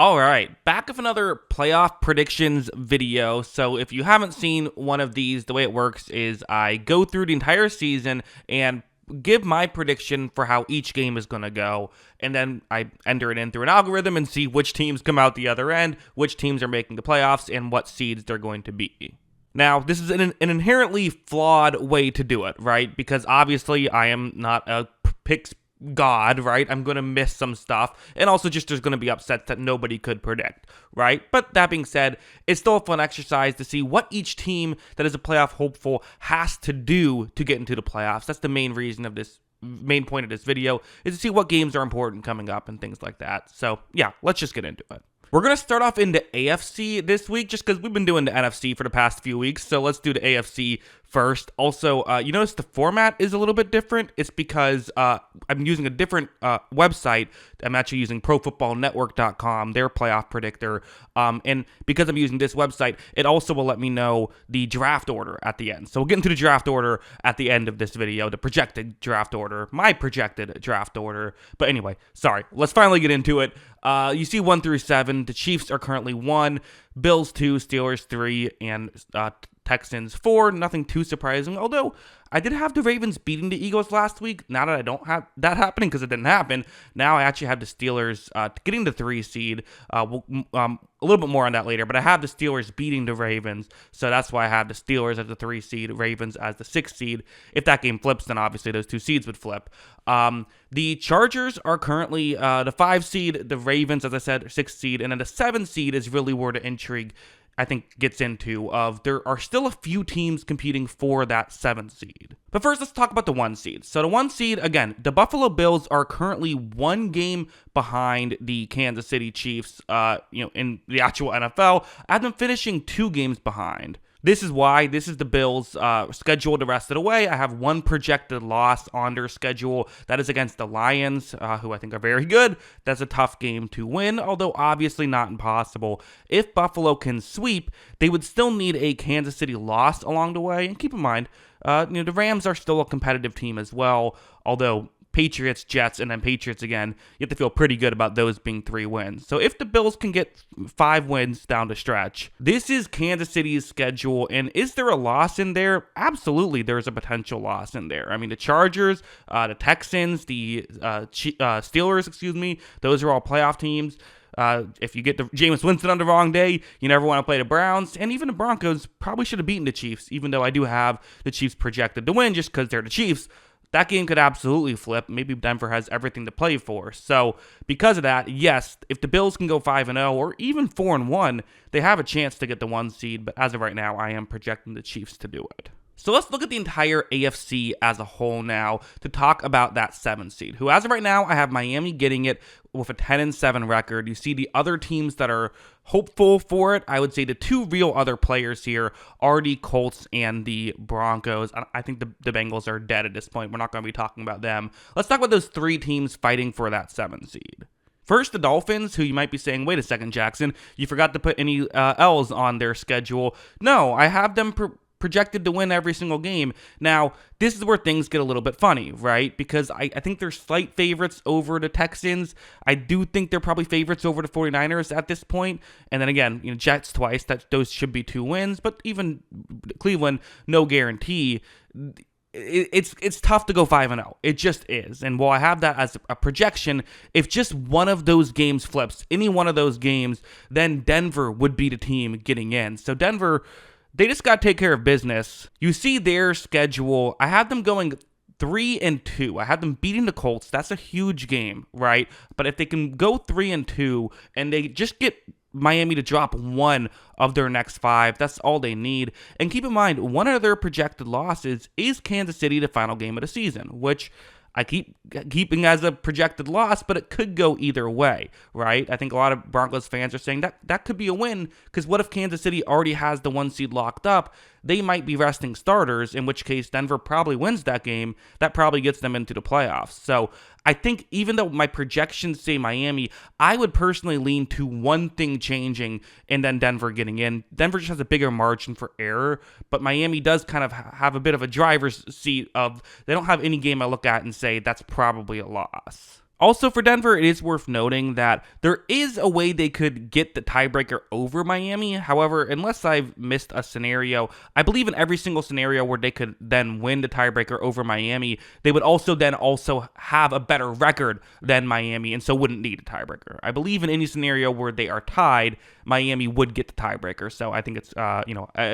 All right, back with another playoff predictions video. So if you haven't seen one of these, the way it works is I go through the entire season and give my prediction for how each game is going to go, and then I enter it in through an algorithm and see which teams come out the other end, which teams are making the playoffs, and what seeds they're going to be. Now, this is an inherently flawed way to do it, right? Because obviously I am not a picks God, right? I'm going to miss some stuff. And also just there's going to be upsets that nobody could predict, right? But that being said, it's still a fun exercise to see what each team that is a playoff hopeful has to do to get into the playoffs. That's the main point of this video, is to see what games are important coming up and things like that. So yeah, let's just get into it. We're going to start off in the AFC this week just because we've been doing the NFC for the past few weeks. So let's do the AFC first. Also, you notice the format is a little bit different. It's because I'm using a different website. I'm actually using ProFootballNetwork.com, their playoff predictor. And because I'm using this website, it also will let me know the draft order at the end. So we'll get into the draft order at the end of this video, the projected draft order, my projected draft order. But anyway, sorry. Let's finally get into it. You see 1 through 7. The Chiefs are currently 1, Bills 2, Steelers 3, and Texans 4. Nothing too surprising, although I did have the Ravens beating the Eagles last week. Now that I don't have that happening because it didn't happen, now I actually have the Steelers getting the 3 seed. A little bit more on that later, but I have the Steelers beating the Ravens, so that's why I have the Steelers as the 3 seed, Ravens as the 6 seed. If that game flips, then obviously those 2 seeds would flip. The Chargers are currently the 5 seed, the Ravens, as I said, 6 seed, and then the 7 seed is really where the intrigue I think gets into of there are still a few teams competing for that 7 seed. But first, let's talk about the 1 seed. So the 1 seed, again, the Buffalo Bills are currently 1 game behind the Kansas City Chiefs, in the actual NFL. I have them finishing 2 games behind. This is why this is the Bills' schedule the rest of the way. I have 1 projected loss on their schedule. That is against the Lions, who I think are very good. That's a tough game to win, although obviously not impossible. If Buffalo can sweep, they would still need a Kansas City loss along the way. And keep in mind, the Rams are still a competitive team as well, although Patriots, Jets, and then Patriots again, you have to feel pretty good about those being 3 wins. So if the Bills can get 5 wins down the stretch, this is Kansas City's schedule. And is there a loss in there? Absolutely, there's a potential loss in there. I mean, the Chargers, the Texans, the Steelers, those are all playoff teams. If you get the Jameis Winston on the wrong day, you never want to play the Browns. And even the Broncos probably should have beaten the Chiefs, even though I do have the Chiefs projected to win just because they're the Chiefs. That game could absolutely flip. Maybe Denver has everything to play for. So because of that, yes, if the Bills can go 5-0 or even 4-1, they have a chance to get the 1 seed. But as of right now, I am projecting the Chiefs to do it. So let's look at the entire AFC as a whole now to talk about that 7 seed, who as of right now, I have Miami getting it with a 10-7 record. You see the other teams that are hopeful for it. I would say the 2 real other players here are the Colts and the Broncos. I think the Bengals are dead at this point. We're not going to be talking about them. Let's talk about those 3 teams fighting for that 7 seed. First, the Dolphins, who you might be saying, wait a second, Jackson, you forgot to put any L's on their schedule. No, I have them projected to win every single game. Now, this is where things get a little bit funny, right? Because I think they're slight favorites over the Texans. I do think they're probably favorites over the 49ers at this point. And then again, Jets twice, those should be 2 wins. But even Cleveland, no guarantee. It's tough to go 5-0. It just is. And while I have that as a projection, if just one of those games flips, any one of those games, then Denver would be the team getting in. So Denver, they just got to take care of business. You see their schedule. I have them going 3-2. I have them beating the Colts. That's a huge game, right? But if they can go 3-2 and they just get Miami to drop 1 of their next 5, that's all they need. And keep in mind, one of their projected losses is Kansas City, the final game of the season, which I keep keeping as a projected loss, but it could go either way, right? I think a lot of Broncos fans are saying that could be a win, because what if Kansas City already has the 1 seed locked up? They might be resting starters, in which case Denver probably wins that game. That probably gets them into the playoffs. So I think even though my projections say Miami, I would personally lean to one thing changing and then Denver getting in. Denver just has a bigger margin for error, but Miami does kind of have a bit of a driver's seat of they don't have any game I look at and say that's probably a loss. Also for Denver, it is worth noting that there is a way they could get the tiebreaker over Miami. However, unless I've missed a scenario, I believe in every single scenario where they could then win the tiebreaker over Miami, they would also have a better record than Miami and so wouldn't need a tiebreaker. I believe in any scenario where they are tied, Miami would get the tiebreaker. So I think it's,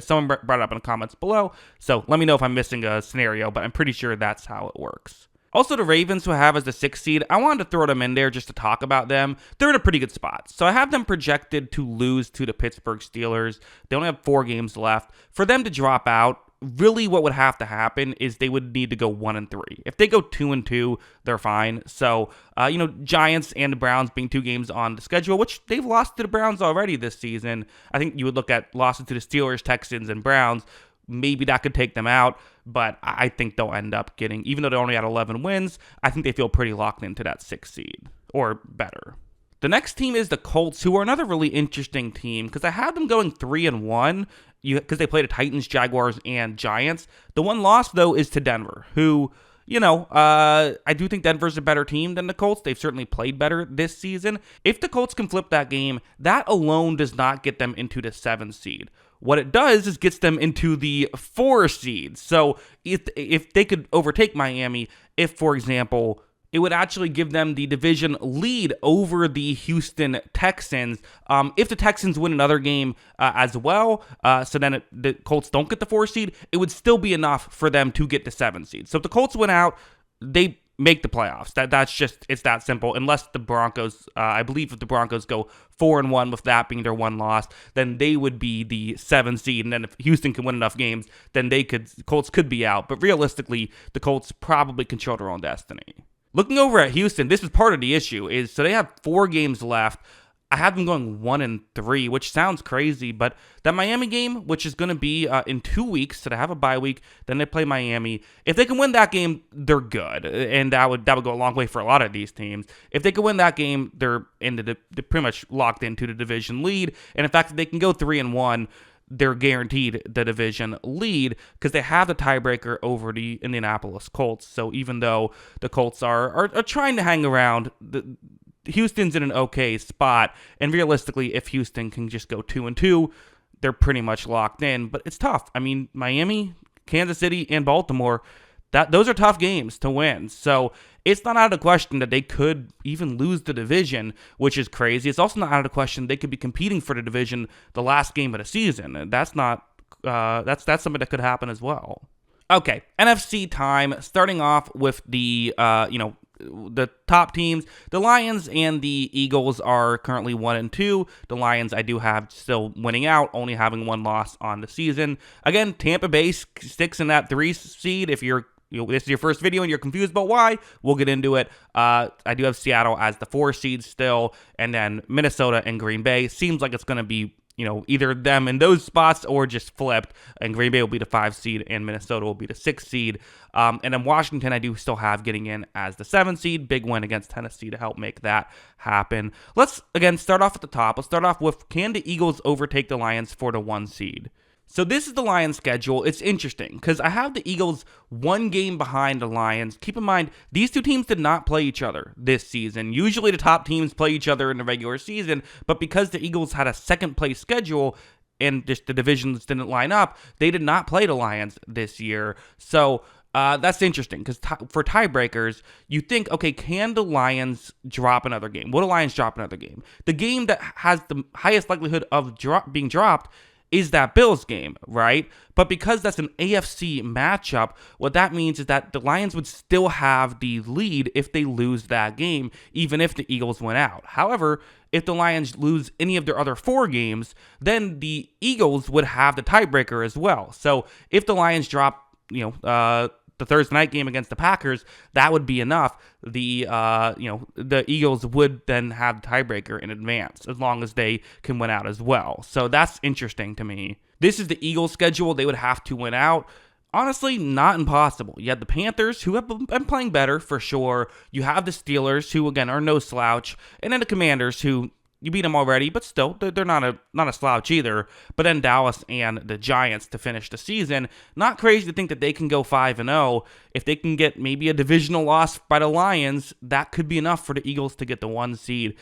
someone brought it up in the comments below. So let me know if I'm missing a scenario, but I'm pretty sure that's how it works. Also, the Ravens, who I have as the 6th seed, I wanted to throw them in there just to talk about them. They're in a pretty good spot. So I have them projected to lose to the Pittsburgh Steelers. They only have 4 games left. For them to drop out, really what would have to happen is they would need to go 1-3. If they go 2-2, they're fine. So, Giants and the Browns being 2 games on the schedule, which they've lost to the Browns already this season. I think you would look at losses to the Steelers, Texans, and Browns. Maybe that could take them out, but I think they'll end up getting, even though they only had 11 wins, I think they feel pretty locked into that 6th seed, or better. The next team is the Colts, who are another really interesting team, because I have them going 3-1, because they played the Titans, Jaguars, and Giants. The one loss, though, is to Denver, who, I do think Denver's a better team than the Colts. They've certainly played better this season. If the Colts can flip that game, that alone does not get them into the 7th seed. What it does is gets them into the 4 seed. So if they could overtake Miami, if, for example, it would actually give them the division lead over the Houston Texans. If the Texans win another game as well, so then the Colts don't get the 4 seed, it would still be enough for them to get the 7 seed. So if the Colts win out, they make the playoffs. It's that simple. Unless the Broncos, I believe if the Broncos go 4-1 with that being their one loss, then they would be the 7 seed. And then if Houston can win enough games, then Colts could be out. But realistically, the Colts probably control their own destiny. Looking over at Houston, this is part of the issue, so they have 4 games left. I have them going 1-3, which sounds crazy, but that Miami game, which is going to be in 2 weeks, so they have a bye week, then they play Miami. If they can win that game, they're good, and that would go a long way for a lot of these teams. If they can win that game, they're pretty much locked into the division lead, and in fact, if they can go 3-1, they're guaranteed the division lead because they have the tiebreaker over the Indianapolis Colts. So even though the Colts are trying to hang around, Houston's in an okay spot, and realistically, if Houston can just go 2-2, they're pretty much locked in. But it's tough. I mean, Miami, Kansas City, and Baltimore, those are tough games to win. So it's not out of the question that they could even lose the division, which is crazy. It's also not out of the question they could be competing for the division the last game of the season. And that's something that could happen as well. Okay, NFC time. Starting off with the top teams. The Lions and the Eagles are currently 1-2. The Lions I do have still winning out, only having 1 loss on the season. Again, Tampa Bay sticks in that 3 seed. If this is your first video and you're confused about why, we'll get into it. I do have Seattle as the 4 seed still, and then Minnesota and Green Bay. Seems like it's going to be either them in those spots or just flipped, and Green Bay will be the 5 seed and Minnesota will be the 6 seed. And then Washington, I do still have getting in as the 7 seed. Big win against Tennessee to help make that happen. Let's, again, start off at the top. Let's start off with, can the Eagles overtake the Lions for the 1 seed? So this is the Lions' schedule. It's interesting because I have the Eagles 1 game behind the Lions. Keep in mind, these 2 teams did not play each other this season. Usually the top teams play each other in the regular season, but because the Eagles had a second-place schedule and just the divisions didn't line up, they did not play the Lions this year. So that's interesting because for tiebreakers, you think, okay, can the Lions drop another game? Will the Lions drop another game? The game that has the highest likelihood of being dropped is that Bills game, right? But because that's an AFC matchup, what that means is that the Lions would still have the lead if they lose that game, even if the Eagles went out. However, if the Lions lose any of their other 4 games, then the Eagles would have the tiebreaker as well. So if the Lions drop, the Thursday night game against the Packers, that would be enough. The Eagles would then have the tiebreaker in advance as long as they can win out as well. So that's interesting to me. This is the Eagles' schedule. They would have to win out. Honestly, not impossible. You have the Panthers, who have been playing better for sure. You have the Steelers, who again are no slouch, and then the Commanders, who you beat them already, but still, they're not a slouch either. But then Dallas and the Giants to finish the season. Not crazy to think that they can go 5-0. If they can get maybe a divisional loss by the Lions, that could be enough for the Eagles to get the 1 seed.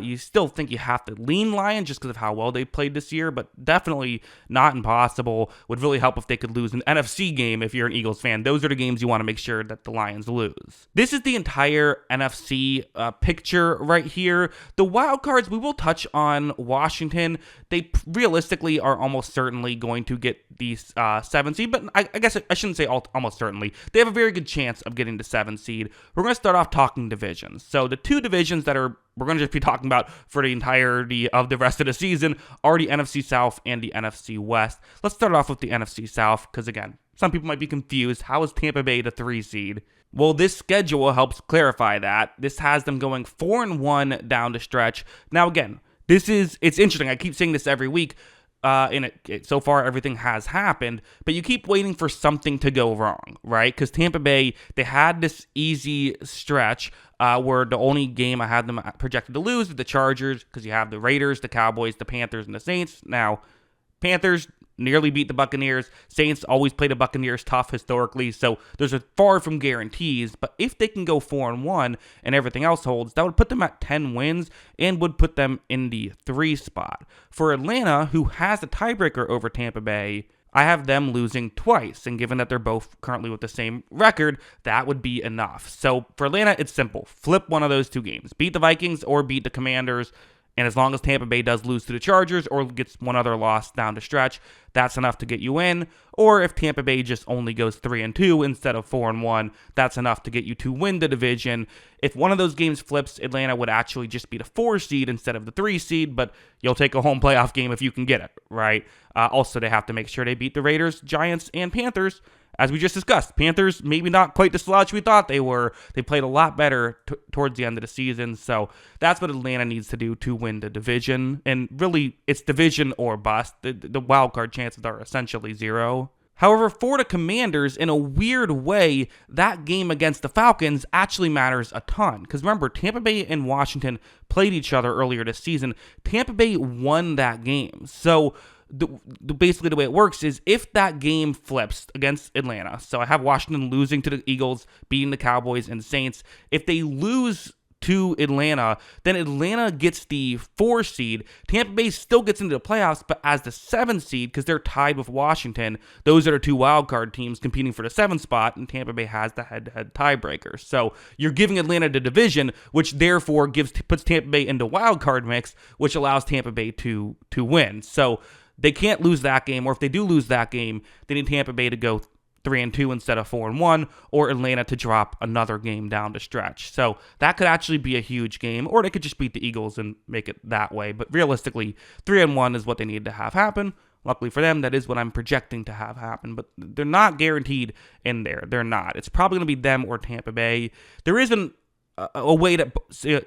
You still think you have to lean Lions just because of how well they played this year, but definitely not impossible. Would really help if they could lose an NFC game if you're an Eagles fan. Those are the games you want to make sure that the Lions lose. This is the entire NFC picture right here. The wild cards, we will touch on Washington. They realistically are almost certainly going to get the 7 seed, but I guess I shouldn't say almost certainly. They have a very good chance of getting the 7 seed. We're going to start off talking divisions. So the 2 divisions that we're going to just be talking about for the entirety of the rest of the season are the NFC South and the NFC West. Let's start off with the NFC South because, again, some people might be confused. How is Tampa Bay the 3 seed? Well, this schedule helps clarify that. This has them going 4-1 down the stretch. Now, again, it's interesting. I keep saying this every week. So far, everything has happened, but you keep waiting for something to go wrong, right? Because Tampa Bay, they had this easy stretch where the only game I had them projected to lose is the Chargers, because you have the Raiders, the Cowboys, the Panthers, and the Saints. Now, Panthers nearly beat the Buccaneers. Saints always play the Buccaneers tough historically, so there's a far from guarantees. But if they can go 4-1 and everything else holds, that would put them at 10 wins and would put them in the 3 spot. For Atlanta, who has the tiebreaker over Tampa Bay, I have them losing twice, and given that they're both currently with the same record, that would be enough. So for Atlanta, it's simple. Flip one of those 2 games. Beat the Vikings or beat the Commanders. And as long as Tampa Bay does lose to the Chargers or gets one other loss down the stretch, that's enough to get you in. Or if Tampa Bay just only goes 3-2 instead of 4-1, that's enough to get you to win the division. If one of those games flips, Atlanta would actually just be the 4 seed instead of the 3 seed, but you'll take a home playoff game if you can get it, right? Also, they have to make sure they beat the Raiders, Giants, and Panthers. As we just discussed, Panthers maybe not quite the slouch we thought they were. They played a lot better towards the end of the season, so that's what Atlanta needs to do to win the division. And really, it's division or bust. The wild card chances are essentially 0. However, for the Commanders, in a weird way, that game against the Falcons actually matters a ton. Because remember, Tampa Bay and Washington played each other earlier this season. Tampa Bay won that game. So basically the way it works is if that game flips against Atlanta, so I have Washington losing to the Eagles, beating the Cowboys and Saints. If they lose to Atlanta, then Atlanta gets the 4 seed. Tampa Bay still gets into the playoffs, but as the 7 seed, because they're tied with Washington, those are the 2 wildcard teams competing for the 7th spot, and Tampa Bay has the head-to-head tiebreaker. So you're giving Atlanta the division, which therefore puts Tampa Bay into wildcard mix, which allows Tampa Bay to win. So they can't lose that game, or if they do lose that game, they need Tampa Bay to go 3-2 instead of 4-1, or Atlanta to drop another game down the stretch. So that could actually be a huge game, or they could just beat the Eagles and make it that way. But realistically, 3-1 is what they need to have happen. Luckily for them, that is what I'm projecting to have happen. But they're not guaranteed in there. They're not. It's probably going to be them or Tampa Bay. There isn't a way that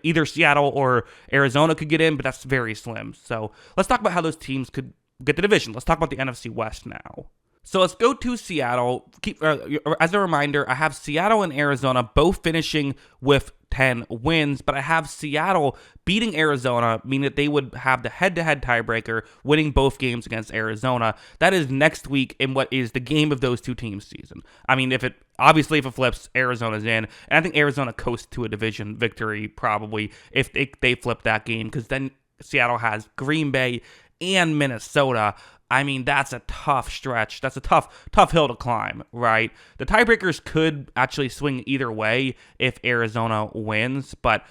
either Seattle or Arizona could get in, but that's very slim. So let's talk about how those teams could get the division. Let's talk about the NFC West now. So let's go to Seattle. As a reminder, I have Seattle and Arizona both finishing with 10 wins, but I have Seattle beating Arizona, meaning that they would have the head-to-head tiebreaker, winning both games against Arizona. That is next week in what is the game of those 2 teams' season. I mean, if it flips, Arizona's in, and I think Arizona coasts to a division victory probably if they flip that game, because then Seattle has Green Bay and Minnesota. I mean, that's a tough stretch. That's a tough hill to climb, right? The tiebreakers could actually swing either way if Arizona wins, but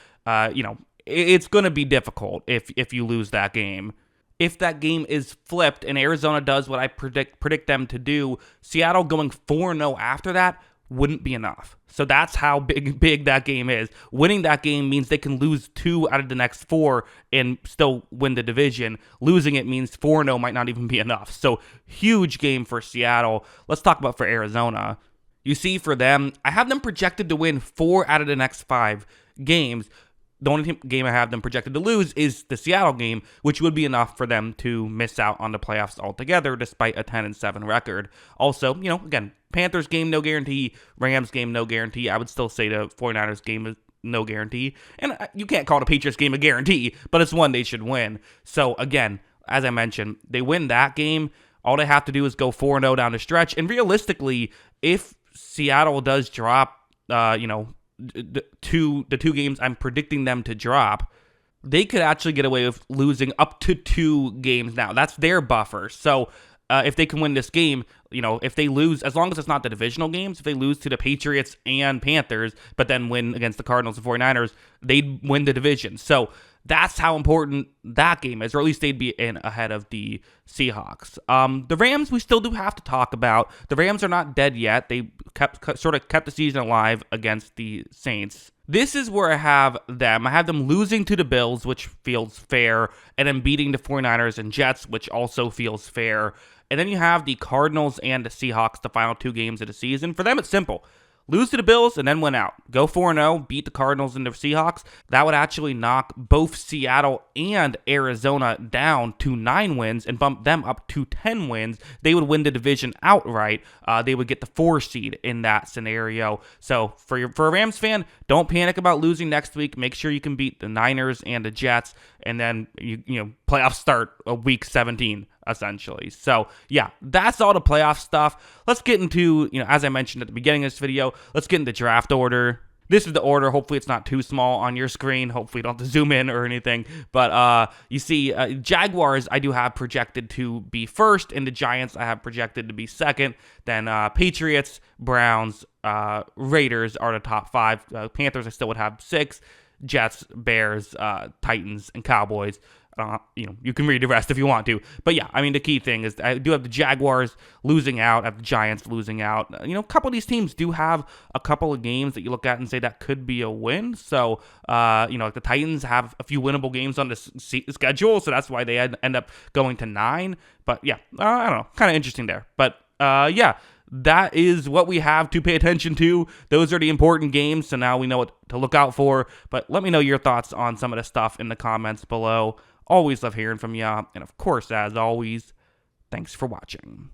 it's going to be difficult if you lose that game. If that game is flipped and Arizona does what I predict them to do, Seattle going 4-0 after that wouldn't be enough. So that's how big that game is. Winning that game means they can lose 2 out of the next 4 and still win the division. Losing it means 4-0 might not even be enough. So huge game for Seattle. Let's talk about for Arizona. You see, for them, I have them projected to win 4 out of the next 5 games. The only game I have them projected to lose is the Seattle game, which would be enough for them to miss out on the playoffs altogether, despite a 10-7 record. Also, again, Panthers game, no guarantee. Rams game, no guarantee. I would still say the 49ers game no guarantee. And you can't call the Patriots game a guarantee, but it's one they should win. So again, as I mentioned, they win that game. All they have to do is go 4-0 down the stretch. And realistically, if Seattle does drop, the two games I'm predicting them to drop, they could actually get away with losing up to 2 games now. That's their buffer. So if they can win this game, if they lose, as long as it's not the divisional games, if they lose to the Patriots and Panthers, but then win against the Cardinals and 49ers, they'd win the division. So that's how important that game is, or at least they'd be in ahead of the Seahawks. The Rams, we still do have to talk about. The Rams are not dead yet. They sort of kept the season alive against the Saints. This is where I have them. I have them losing to the Bills, which feels fair, and then beating the 49ers and Jets, which also feels fair. And then you have the Cardinals and the Seahawks, the final 2 games of the season. For them, it's simple. Lose to the Bills and then win out. Go 4-0, beat the Cardinals and the Seahawks. That would actually knock both Seattle and Arizona down to 9 wins and bump them up to 10 wins. They would win the division outright. They would get the 4 seed in that scenario. So for a Rams fan, don't panic about losing next week. Make sure you can beat the Niners and the Jets, and then playoffs start week 17. Essentially. So yeah, that's all the playoff stuff. Let's get into, as I mentioned at the beginning of this video, let's get into draft order. This is the order. Hopefully it's not too small on your screen. Hopefully you don't have to zoom in or anything. But you see, Jaguars I do have projected to be first, and the Giants I have projected to be second. Then Patriots, Browns, Raiders are the top 5. Panthers I still would have 6. Jets, Bears, Titans, and Cowboys. You can read the rest if you want to. But yeah, I mean, the key thing is I do have the Jaguars losing out, I have the Giants losing out. A couple of these teams do have a couple of games that you look at and say that could be a win. So, like the Titans have a few winnable games on the schedule, so that's why they end up going to 9. But yeah, I don't know, kind of interesting there. But yeah, that is what we have to pay attention to. Those are the important games, so now we know what to look out for. But let me know your thoughts on some of the stuff in the comments below. Always love hearing from you. And of course, as always, thanks for watching.